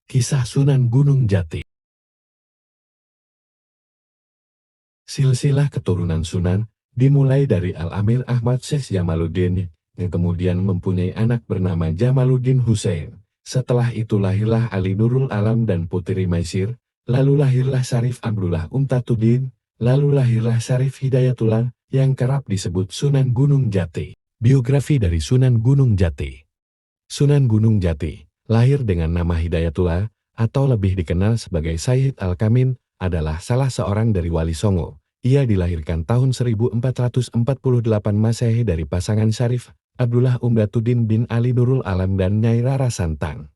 Kisah Sunan Gunung Jati. Silsilah keturunan Sunan dimulai dari Al-Amir Ahmad Syekh Jamaluddin yang kemudian mempunyai anak bernama Jamaluddin Hussein. Setelah itu lahirlah Ali Nurul Alam dan Putri Maisir, lalu lahirlah Syarif Abdullah Umtatuddin, lalu lahirlah Syarif Hidayatullah yang kerap disebut Sunan Gunung Jati. Biografi dari Sunan Gunung Jati. Sunan Gunung Jati lahir dengan nama Hidayatullah atau lebih dikenal sebagai Sayyid Al-Kamin, adalah salah seorang dari Wali Songo. Ia dilahirkan tahun 1448 Masehi dari pasangan Syarif Abdullah Umtatuddin bin Ali Nurul Alam dan Nyai Rara Santang.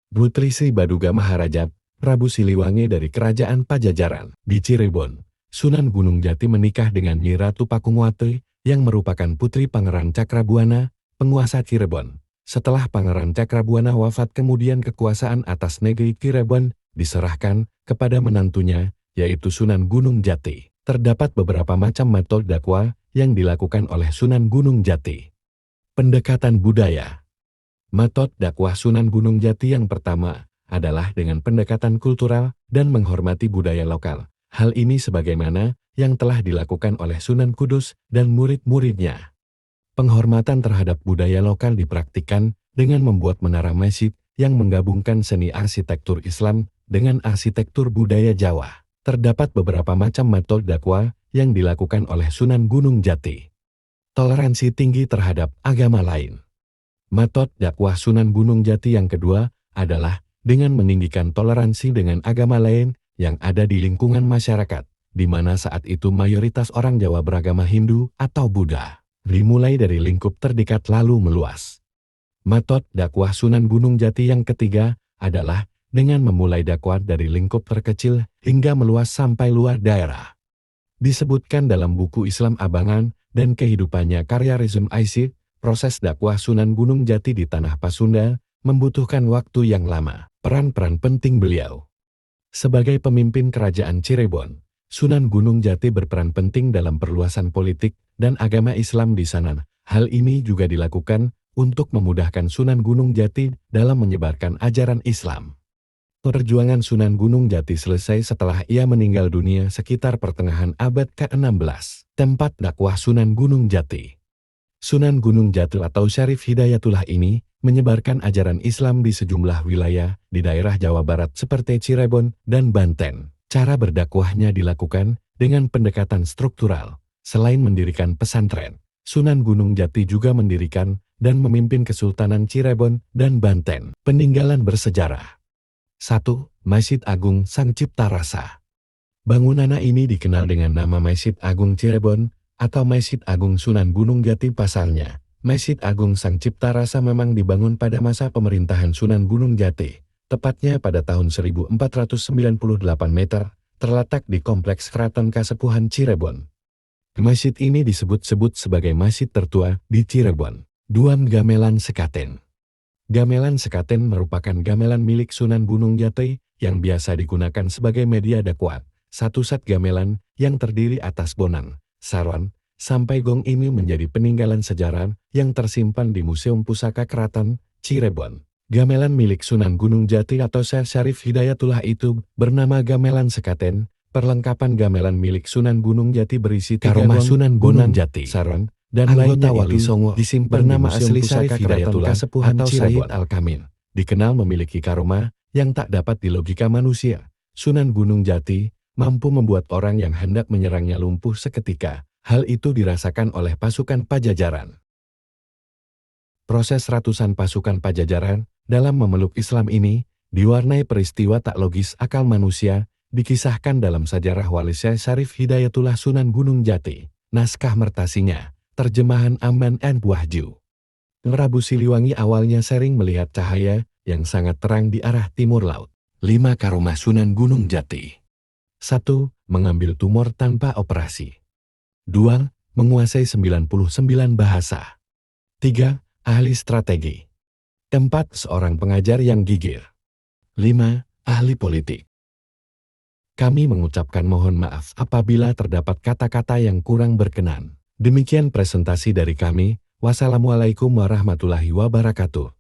Putri Sri Baduga Maharajab, Prabu Siliwangi dari Kerajaan Pajajaran. Di Cirebon, Sunan Gunung Jati menikah dengan Nyi Ratu Pakungwate yang merupakan putri Pangeran Cakrabuana, penguasa Cirebon. Setelah Pangeran Cakrabuana wafat, kemudian kekuasaan atas negeri Cirebon diserahkan kepada menantunya, yaitu Sunan Gunung Jati. Terdapat beberapa macam metode dakwah yang dilakukan oleh Sunan Gunung Jati. Pendekatan budaya. Metode dakwah Sunan Gunung Jati yang pertama adalah dengan pendekatan kultural dan menghormati budaya lokal. Hal ini sebagaimana yang telah dilakukan oleh Sunan Kudus dan murid-muridnya. Penghormatan terhadap budaya lokal dipraktikkan dengan membuat menara masjid yang menggabungkan seni arsitektur Islam dengan arsitektur budaya Jawa. Terdapat beberapa macam metode dakwah yang dilakukan oleh Sunan Gunung Jati. Toleransi tinggi terhadap agama lain. Metode dakwah Sunan Gunung Jati yang kedua adalah dengan meninggikan toleransi dengan agama lain yang ada di lingkungan masyarakat, di mana saat itu mayoritas orang Jawa beragama Hindu atau Buddha. Dimulai dari lingkup terdekat lalu meluas. Metode dakwah Sunan Gunung Jati yang ketiga adalah dengan memulai dakwah dari lingkup terkecil hingga meluas sampai luar daerah. Disebutkan dalam buku Islam Abangan dan kehidupannya karya Rizm Aisyid, proses dakwah Sunan Gunung Jati di Tanah Pasunda membutuhkan waktu yang lama. Peran-peran penting beliau. Sebagai pemimpin kerajaan Cirebon, Sunan Gunung Jati berperan penting dalam perluasan politik dan agama Islam di sana. Hal ini juga dilakukan untuk memudahkan Sunan Gunung Jati dalam menyebarkan ajaran Islam. Perjuangan Sunan Gunung Jati selesai setelah ia meninggal dunia sekitar pertengahan abad ke-16. Tempat dakwah Sunan Gunung Jati. Sunan Gunung Jati atau Syarif Hidayatullah ini menyebarkan ajaran Islam di sejumlah wilayah di daerah Jawa Barat seperti Cirebon dan Banten. Cara berdakwahnya dilakukan dengan pendekatan struktural. Selain mendirikan pesantren, Sunan Gunung Jati juga mendirikan dan memimpin Kesultanan Cirebon dan Banten. Peninggalan bersejarah. 1. Masjid Agung Sang Cipta Rasa. Bangunan ini dikenal dengan nama Masjid Agung Cirebon atau Masjid Agung Sunan Gunung Jati. Pasalnya, Masjid Agung Sang Cipta Rasa memang dibangun pada masa pemerintahan Sunan Gunung Jati, tepatnya pada tahun 1498 meter, terletak di Kompleks Keraton Kasepuhan Cirebon. Masjid ini disebut-sebut sebagai masjid tertua di Cirebon. 2. Gamelan Sekaten. Gamelan Sekaten merupakan gamelan milik Sunan Gunung Jati yang biasa digunakan sebagai media dakwah. Satu set gamelan yang terdiri atas bonang, saron, sampai gong ini menjadi peninggalan sejarah yang tersimpan di Museum Pusaka Keraton Cirebon. Gamelan milik Sunan Gunung Jati atau Syekh Syarif Hidayatullah itu bernama gamelan Sekaten. Perlengkapan gamelan milik Sunan Gunung Jati berisi karomah Sunan Gunung Jati, saron, dan lainnya Wali Songo disimpan bernama asli Syarif Hidayatullah atau Sayyid Al-Kamin. Dikenal memiliki karomah yang tak dapat dilogika manusia. Sunan Gunung Jati mampu membuat orang yang hendak menyerangnya lumpuh seketika. Hal itu dirasakan oleh pasukan Pajajaran. Proses ratusan pasukan Pajajaran dalam memeluk Islam ini diwarnai peristiwa tak logis akal manusia, dikisahkan dalam sejarah Wali Syekh Syarif Hidayatullah Sunan Gunung Jati. Naskah mertasinya, terjemahan Aman and Wahju. Prabu Siliwangi awalnya sering melihat cahaya yang sangat terang di arah timur laut. 5 karomah Sunan Gunung Jati. 1. Mengambil tumor tanpa operasi. 2. Menguasai 99 bahasa. 3. Ahli strategi. 4. Seorang pengajar yang gigih. 5. Ahli politik. Kami mengucapkan mohon maaf apabila terdapat kata-kata yang kurang berkenan. Demikian presentasi dari kami. Wassalamualaikum warahmatullahi wabarakatuh.